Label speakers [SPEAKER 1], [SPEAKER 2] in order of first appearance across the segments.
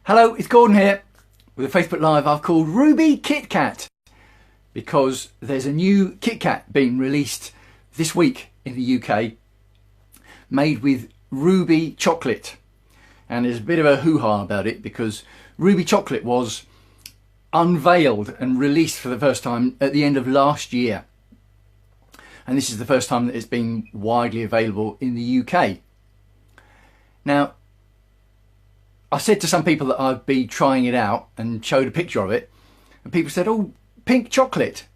[SPEAKER 1] Hello, it's Gordon here with a Facebook Live I've called Ruby Kit Kat because there's a new Kit Kat being released this week in the UK made with Ruby chocolate, and there's a bit of a hoo-ha about it because Ruby chocolate was unveiled and released for the first time at the end of last year, and this is the first time that it's been widely available in the UK. Now, I said to some people that I'd be trying it out and showed a picture of it, and people said, "Oh, pink chocolate."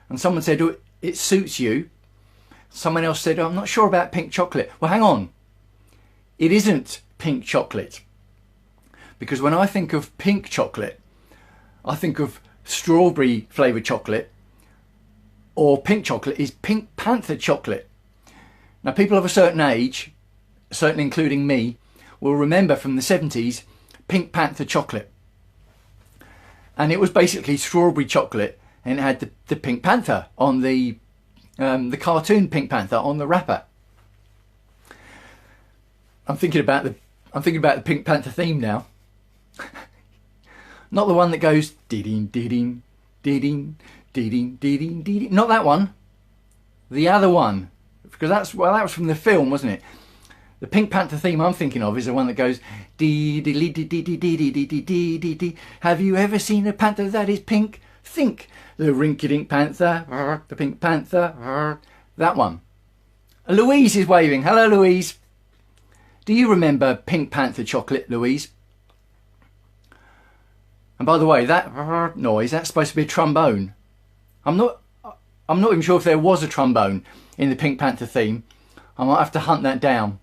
[SPEAKER 1] And someone said, "Oh, it suits you." Someone else said, "Oh, I'm not sure about pink chocolate." Well, hang on. It isn't pink chocolate. Because when I think of pink chocolate, I think of strawberry flavoured chocolate, or pink chocolate is Pink Panther chocolate. Now, people of a certain age, certainly including me, will remember from the 70s Pink Panther chocolate, and it was basically strawberry chocolate, and it had the Pink Panther on the cartoon Pink Panther on the wrapper. I'm thinking about the Pink Panther theme now. Not the one that goes dee-ding, dee-ding, dee-ding, dee-ding, dee-ding, dee-ding. Not that one. The other one, because that was from the film, wasn't it? The Pink Panther theme I'm thinking of is the one that goes dee dee dee dee dee dee dee dee dee dee dee dee. Have you ever seen a panther that is pink? Think the rinky-dink panther, the Pink Panther, that one. Louise is waving. Hello, Louise. Do you remember Pink Panther chocolate, Louise? And by the way, that noise, that's supposed to be a trombone. I'm not even sure if there was a trombone in the Pink Panther theme. I might have to hunt that down.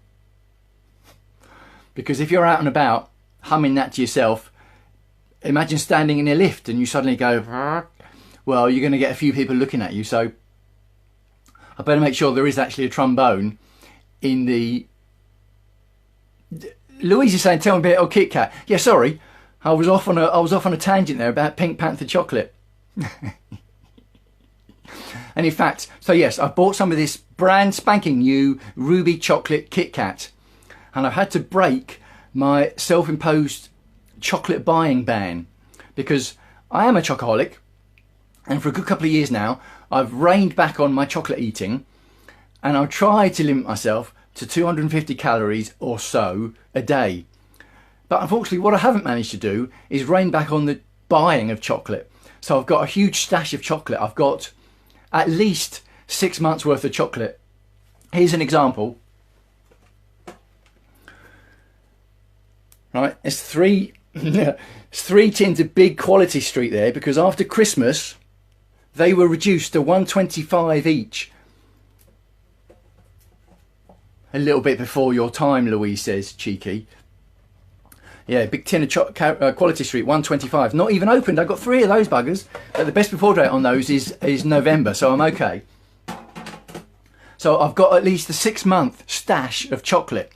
[SPEAKER 1] Because if you're out and about humming that to yourself, imagine standing in a lift and you suddenly go, well, you're going to get a few people looking at you. So I better make sure there is actually a trombone in the... Louise is saying, tell me a bit of Kit Kat. Yeah, sorry, I was off on a tangent there about Pink Panther chocolate. And in fact, so yes, I bought some of this brand spanking new Ruby chocolate Kit Kat. And I've had to break my self-imposed chocolate buying ban because I am a chocoholic, and for a good couple of years now I've reined back on my chocolate eating, and I've tried to limit myself to 250 calories or so a day. But unfortunately what I haven't managed to do is rein back on the buying of chocolate. So I've got a huge stash of chocolate. I've got at least 6 months worth of chocolate. Here's an example. Right, it's three tins of big Quality Street there, because after Christmas they were reduced to $1.25 each. A little bit before your time, Louise says, cheeky. Yeah, big tin of Quality Street, $1.25. Not even opened. I've got 3 of those buggers, but the best before date on those is November, so I'm okay. So I've got at least a 6-month stash of chocolate.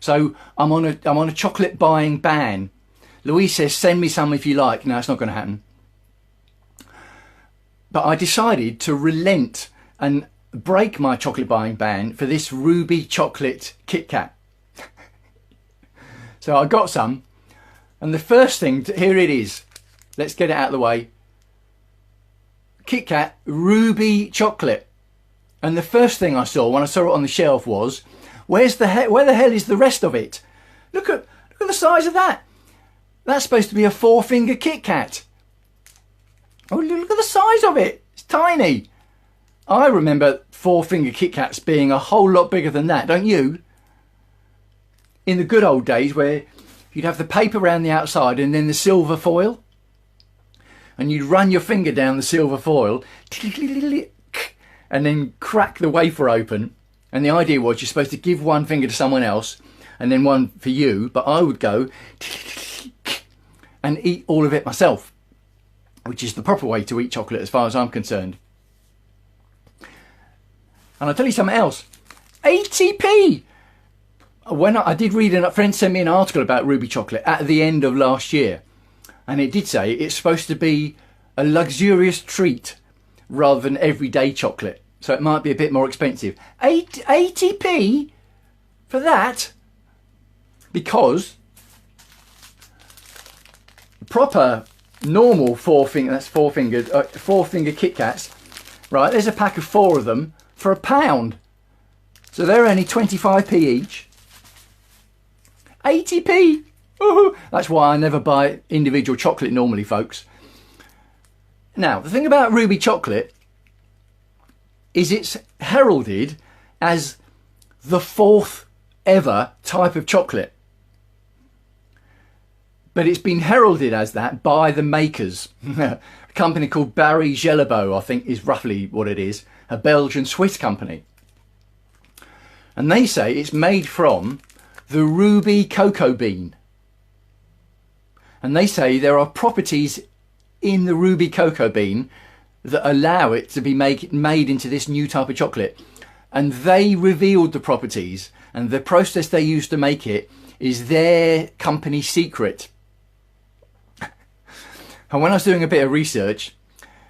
[SPEAKER 1] So I'm on a chocolate buying ban. Louise says, send me some if you like. No, it's not going to happen. But I decided to relent and break my chocolate buying ban for this Ruby chocolate Kit Kat. So I got some, and the first thing, here it is. Let's get it out of the way. Kit Kat Ruby chocolate. And the first thing I saw when I saw it on the shelf was, where the hell is the rest of it? Look at the size of that. That's supposed to be a 4-finger Kit Kat. Oh, look at the size of it. It's tiny. I remember 4-finger Kit Kats being a whole lot bigger than that, don't you? In the good old days where you'd have the paper around the outside and then the silver foil. And you'd run your finger down the silver foil and then crack the wafer open. And the idea was you're supposed to give one finger to someone else and then one for you, but I would go and eat all of it myself, which is the proper way to eat chocolate as far as I'm concerned. And I'll tell you something else. 80p! When I did read, a friend sent me an article about Ruby chocolate at the end of last year, and it did say it's supposed to be a luxurious treat rather than everyday chocolate. So it might be a bit more expensive. 80p for that? Because proper normal four finger Kit Kats, right? There's a pack of 4 of them for £1. So they're only 25p each. 80p. Ooh, that's why I never buy individual chocolate normally, folks. Now, the thing about Ruby chocolate is it's heralded as the 4th ever type of chocolate. But it's been heralded as that by the makers. A company called Barry Gelabo, I think is roughly what it is. A Belgian-Swiss company. And they say it's made from the ruby cocoa bean. And they say there are properties in the ruby cocoa bean that allow it to be made into this new type of chocolate. And they revealed the properties, and the process they used to make it is their company secret. And when I was doing a bit of research,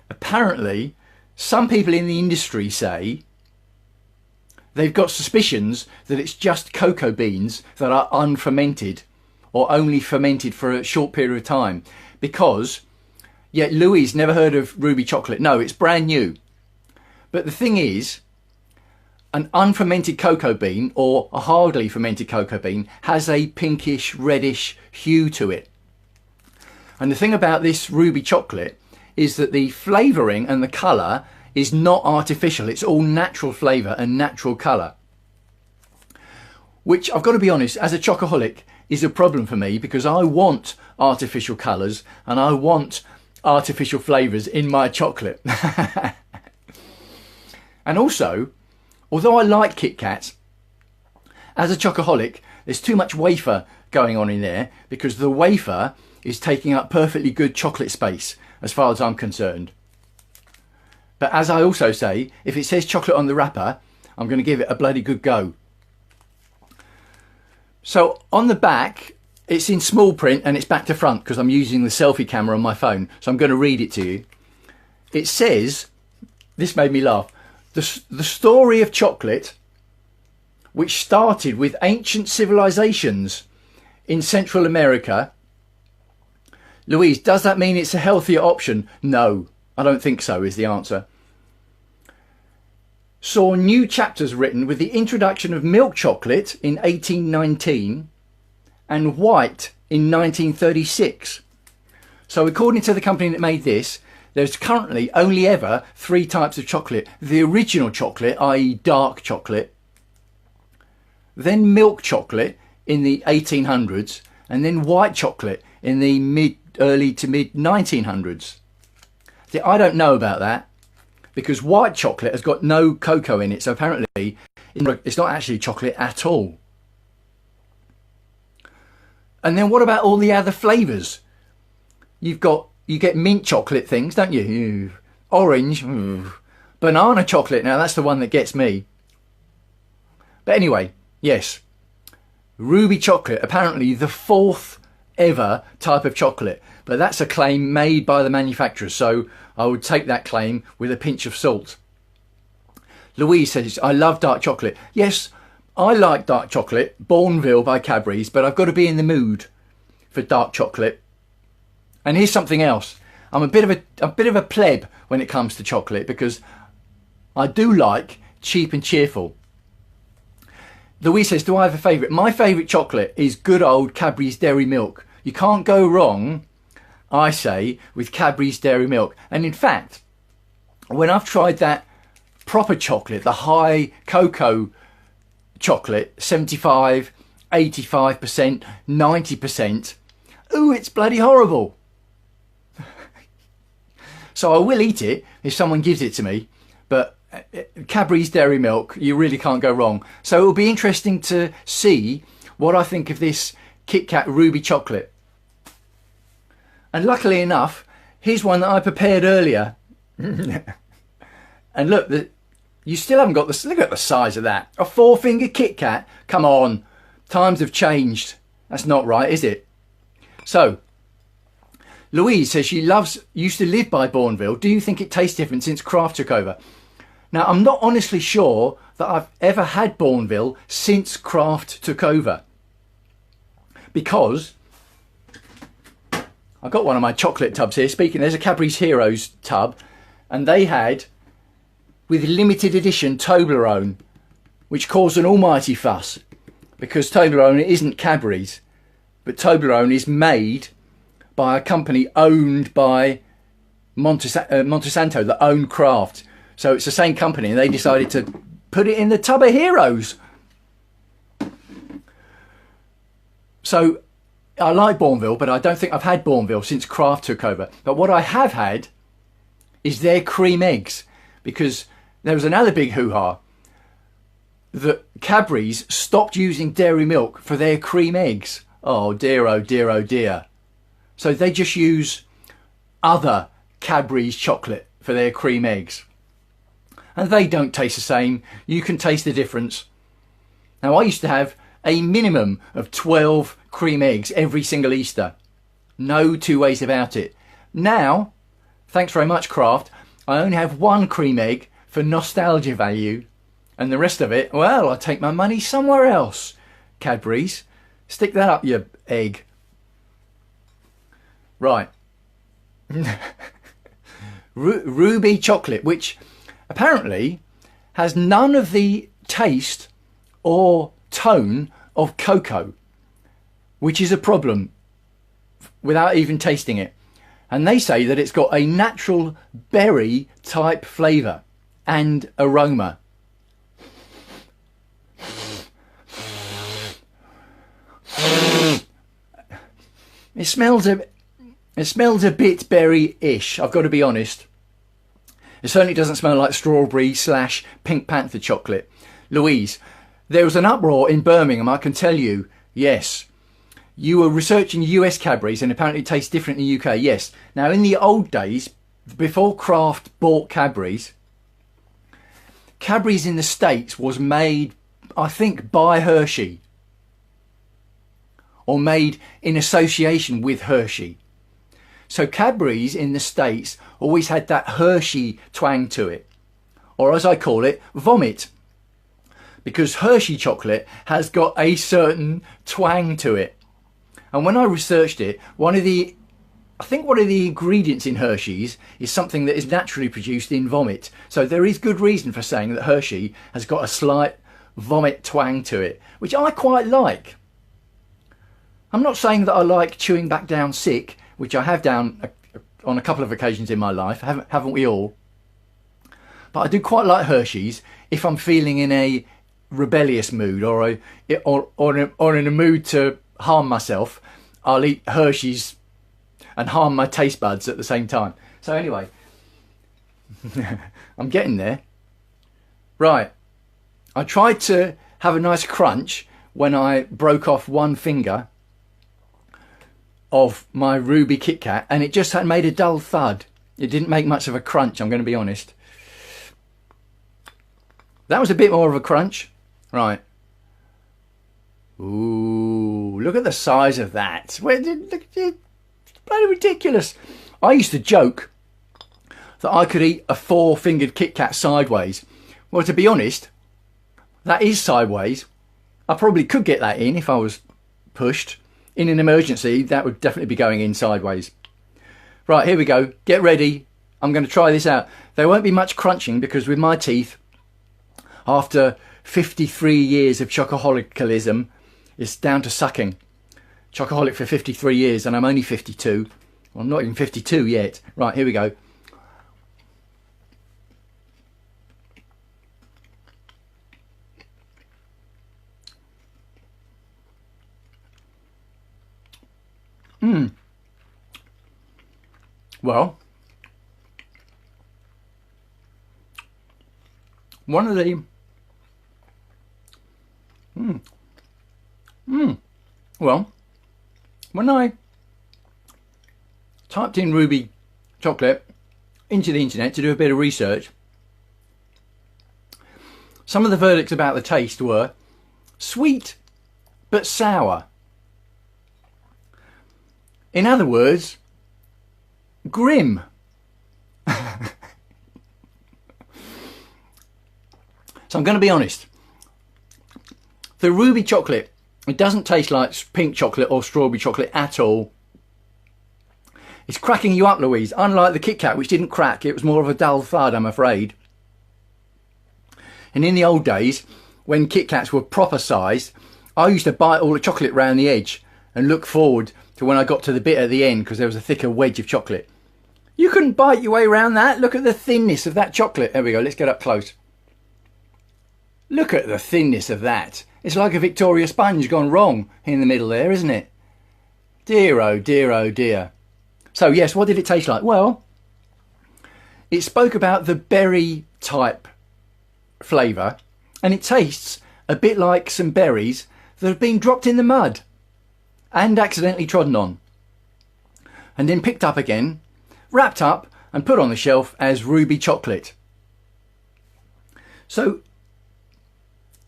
[SPEAKER 1] apparently some people in the industry say they've got suspicions that it's just cocoa beans that are unfermented or only fermented for a short period of time. Because, yet Louise never heard of ruby chocolate. No, it's brand new. But the thing is, an unfermented cocoa bean or a hardly fermented cocoa bean has a pinkish reddish hue to it. And the thing about this ruby chocolate is that the flavouring and the colour is not artificial. It's all natural flavour and natural colour. Which, I've got to be honest, as a chocoholic, is a problem for me, because I want artificial colours and I want artificial flavours in my chocolate. And also, although I like Kit Kats, as a chocoholic, there's too much wafer going on in there, because the wafer is taking up perfectly good chocolate space as far as I'm concerned. But as I also say, if it says chocolate on the wrapper, I'm going to give it a bloody good go. So on the back, it's in small print and it's back to front because I'm using the selfie camera on my phone. So I'm going to read it to you. It says, this made me laugh, the story of chocolate, which started with ancient civilizations in Central America. Louise, does that mean it's a healthier option? No, I don't think so, is the answer. Saw new chapters written with the introduction of milk chocolate in 1819 and white in 1936. So according to the company that made this, there's currently only ever 3 types of chocolate. The original chocolate, i.e. dark chocolate, then milk chocolate in the 1800s, and then white chocolate in the early to mid 1900s. See, I don't know about that, because white chocolate has got no cocoa in it, so apparently it's not actually chocolate at all. And then what about all the other flavours? You get mint chocolate things, don't you? Orange, banana chocolate. Now that's the one that gets me. But anyway, yes, ruby chocolate, apparently the 4th ever type of chocolate, but that's a claim made by the manufacturers, so I would take that claim with a pinch of salt. Louise says, I love dark chocolate. Yes, I like dark chocolate, Bourneville by Cadbury's, but I've got to be in the mood for dark chocolate. And here's something else. I'm a bit of a pleb when it comes to chocolate, because I do like cheap and cheerful. Louise says, do I have a favourite? My favourite chocolate is good old Cadbury's Dairy Milk. You can't go wrong, I say, with Cadbury's Dairy Milk. And in fact, when I've tried that proper chocolate, the high cocoa chocolate, 75, 85%, 90%, ooh, it's bloody horrible. So I will eat it if someone gives it to me, but Cadbury's Dairy Milk, you really can't go wrong. So it'll be interesting to see what I think of this Kit Kat Ruby chocolate. And luckily enough, here's one that I prepared earlier. And look, you still haven't got the, look at the size of that. A 4-finger Kit Kat? Come on, times have changed. That's not right, is it? So, Louise says she used to live by Bourneville. Do you think it tastes different since Kraft took over? Now, I'm not honestly sure that I've ever had Bourneville since Kraft took over. Because I've got one of my chocolate tubs here. Speaking, there's a Cadbury's Heroes tub, and they had, with limited edition Toblerone, which caused an almighty fuss, because Toblerone isn't Cadbury's, but Toblerone is made by a company owned by Monsanto that own Kraft. So it's the same company, and they decided to put it in the tub of Heroes. So I like Bourneville, but I don't think I've had Bourneville since Kraft took over. But what I have had is their cream eggs, because there was another big hoo-ha that Cadbury's stopped using dairy milk for their cream eggs. Oh dear, oh dear, oh dear. So they just use other Cadbury's chocolate for their cream eggs. And they don't taste the same. You can taste the difference. Now, I used to have a minimum of 12 cream eggs every single Easter. No two ways about it. Now, thanks very much, Kraft, I only have one cream egg for nostalgia value. And the rest of it, well, I take my money somewhere else. Cadbury's, stick that up your egg. Right. Ruby chocolate, which apparently has none of the taste or tone of cocoa, which is a problem without even tasting it. And they say that it's got a natural berry type flavour and aroma. It smells a bit berry-ish, I've got to be honest. It certainly doesn't smell like strawberry / Pink Panther chocolate. Louise, there was an uproar in Birmingham, I can tell you. Yes. You were researching US Cadbury's and apparently it tastes different in the UK. Yes. Now, in the old days, before Kraft bought Cadbury's, Cadbury's in the States was made, I think, by Hershey. Or made in association with Hershey. So Cadbury's in the States always had that Hershey twang to it. Or as I call it, vomit. Because Hershey chocolate has got a certain twang to it. And when I researched it, one of the ingredients in Hershey's is something that is naturally produced in vomit. So there is good reason for saying that Hershey has got a slight vomit twang to it, which I quite like. I'm not saying that I like chewing back down sick, which I have done on a couple of occasions in my life, haven't we all? But I do quite like Hershey's if I'm feeling in a rebellious mood or in a mood to harm myself. I'll eat Hershey's and harm my taste buds at the same time. So anyway, I'm getting there. Right, I tried to have a nice crunch when I broke off one finger of my Ruby Kit Kat, and it just had made a dull thud. It didn't make much of a crunch, I'm going to be honest. That was a bit more of a crunch. Right. Ooh, look at the size of that. It's bloody ridiculous. I used to joke that I could eat a 4-fingered Kit Kat sideways. Well, to be honest, that is sideways. I probably could get that in if I was pushed. In an emergency, that would definitely be going in sideways. Right, here we go. Get ready. I'm going to try this out. There won't be much crunching because with my teeth, after 53 years of chocoholicalism, it's down to sucking. Chocoholic for 53 years and I'm only 52. Well, I'm not even 52 yet. Right, here we go. Well, one of the well, when I typed in Ruby chocolate into the internet to do a bit of research, some of the verdicts about the taste were sweet but sour. In other words, grim. So I'm going to be honest. The Ruby chocolate, it doesn't taste like pink chocolate or strawberry chocolate at all. It's cracking you up, Louise. Unlike the Kit Kat, which didn't crack, it was more of a dull thud, I'm afraid. And in the old days, when Kit Kats were proper sized, I used to bite all the chocolate round the edge and look forward to when I got to the bit at the end because there was a thicker wedge of chocolate. You couldn't bite your way around that. Look at the thinness of that chocolate. There we go. Let's get up close. Look at the thinness of that. It's like a Victoria sponge gone wrong in the middle there, isn't it? Dear, oh dear, oh dear. So yes, what did it taste like? Well, it spoke about the berry type flavour, and it tastes a bit like some berries that have been dropped in the mud and accidentally trodden on, and then picked up again, wrapped up and put on the shelf as ruby chocolate. So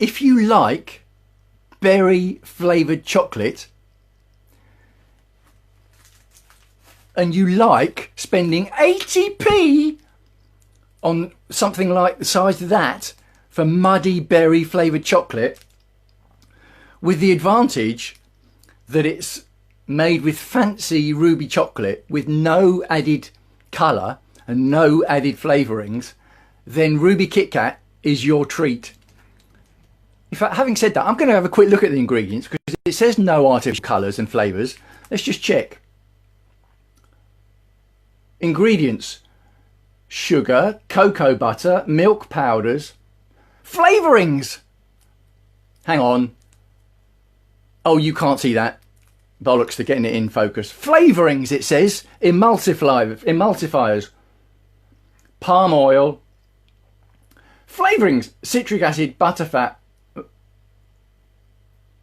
[SPEAKER 1] if you like berry flavoured chocolate and you like spending 80p on something like the size of that for muddy berry flavoured chocolate, with the advantage that it's made with fancy ruby chocolate with no added colour and no added flavourings, then Ruby Kit Kat is your treat. In fact, having said that, I'm going to have a quick look at the ingredients because it says no artificial colours and flavours. Let's just check. Ingredients: sugar, cocoa butter, milk powders, flavourings. Hang on. Oh, you can't see that. Bollocks to getting it in focus. Flavourings, it says. Emulsifiers. Palm oil. Flavourings: citric acid, butterfat.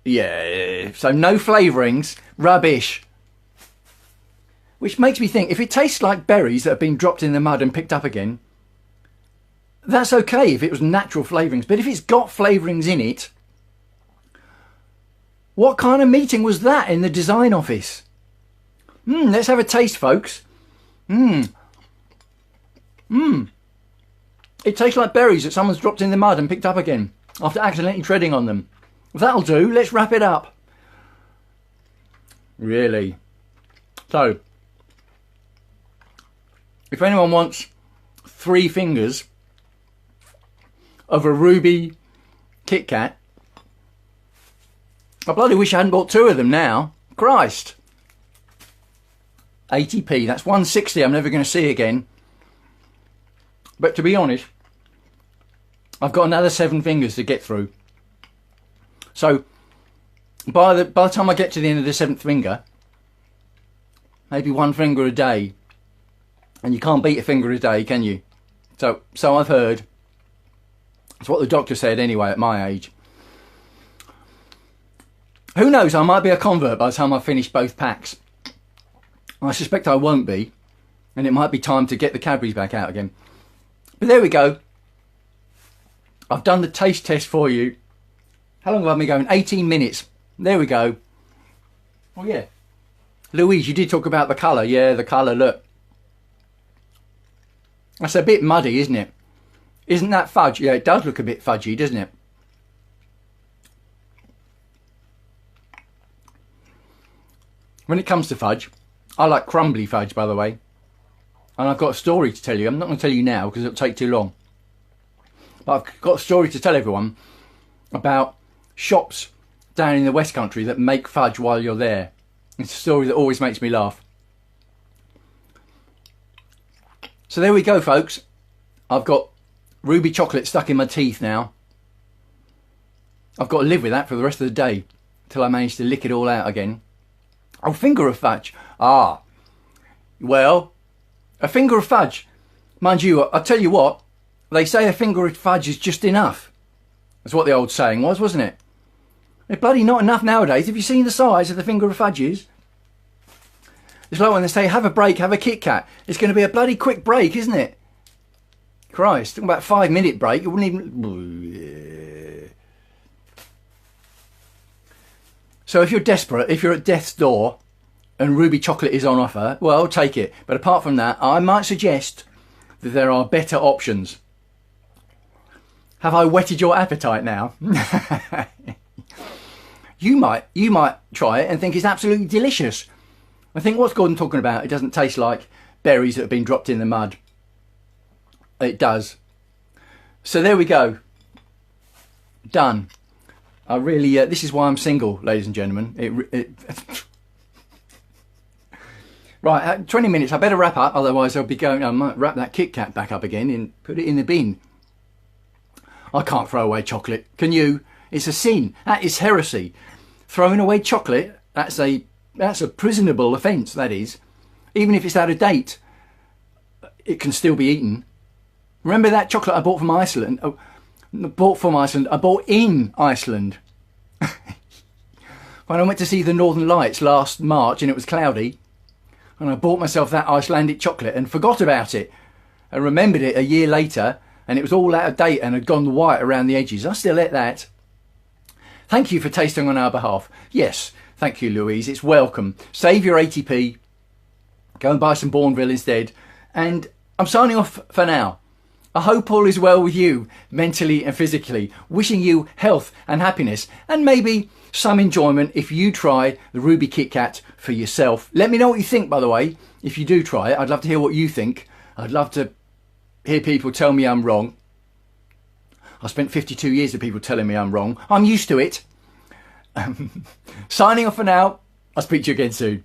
[SPEAKER 1] Yeah, so no flavourings. Rubbish. Which makes me think, if it tastes like berries that have been dropped in the mud and picked up again, that's okay if it was natural flavourings. But if it's got flavourings in it, what kind of meeting was that in the design office? Let's have a taste, folks. It tastes like berries that someone's dropped in the mud and picked up again after accidentally treading on them. That'll do. Let's wrap it up. Really. So, if anyone wants 3 fingers of a ruby Kit Kat, I bloody wish I hadn't bought 2 of them now. Christ. 80p, that's 160 I'm never going to see again. But to be honest, I've got another 7 fingers to get through. So, by the time I get to the end of the 7th finger, maybe 1 finger a day. And you can't beat a finger a day, can you? So I've heard. It's what the doctor said anyway at my age. Who knows, I might be a convert by the time I've finished both packs. I suspect I won't be. And it might be time to get the Cadbury's back out again. But there we go. I've done the taste test for you. How long have I been going? 18 minutes. There we go. Oh yeah. Louise, you did talk about the colour. Yeah, the colour, look. That's a bit muddy, isn't it? Isn't that fudge? Yeah, it does look a bit fudgy, doesn't it? When it comes to fudge, I like crumbly fudge, by the way. And I've got a story to tell you. I'm not going to tell you now because it'll take too long. But I've got a story to tell everyone about shops down in the West Country that make fudge while you're there. It's a story that always makes me laugh. So there we go, folks. I've got ruby chocolate stuck in my teeth now. I've got to live with that for the rest of the day till I manage to lick it all out again. Oh, finger of fudge. Ah, well, a finger of fudge. Mind you, I'll tell you what, they say a finger of fudge is just enough. That's what the old saying was, wasn't it? It's bloody not enough nowadays. Have you seen the size of the finger of fudges? It's like when they say, have a break, have a Kit Kat. It's going to be a bloody quick break, isn't it? Christ, talking about a 5-minute break, it wouldn't even... So if you're desperate, if you're at death's door and ruby chocolate is on offer, well, take it. But apart from that, I might suggest that there are better options. Have I whetted your appetite now? You might try it and think it's absolutely delicious. I think what's Gordon talking about, it doesn't taste like berries that have been dropped in the mud. It does. So there we go. Done. I really, this is why I'm single, ladies and gentlemen. Right, 20 minutes. I better wrap up, otherwise I'll be going, I might wrap that Kit Kat back up again and put it in the bin. I can't throw away chocolate. Can you? It's a sin. That is heresy. Throwing away chocolate, that's a prisonable offence, that is. Even if it's out of date, it can still be eaten. Remember that chocolate I bought from Iceland? Oh, not bought from Iceland, I bought in Iceland. When I went to see the Northern Lights last March and it was cloudy, and I bought myself that Icelandic chocolate and forgot about it. I remembered it a year later and it was all out of date and had gone white around the edges. I still ate that. Thank you for tasting on our behalf. Yes, thank you, Louise. It's welcome. Save your 80p. Go and buy some Bourneville instead. And I'm signing off for now. I hope all is well with you, mentally and physically. Wishing you health and happiness, and maybe some enjoyment if you try the Ruby Kit Kat for yourself. Let me know what you think, by the way, if you do try it. I'd love to hear what you think. I'd love to hear people tell me I'm wrong. I spent 52 years of people telling me I'm wrong. I'm used to it. Signing off for now. I'll speak to you again soon.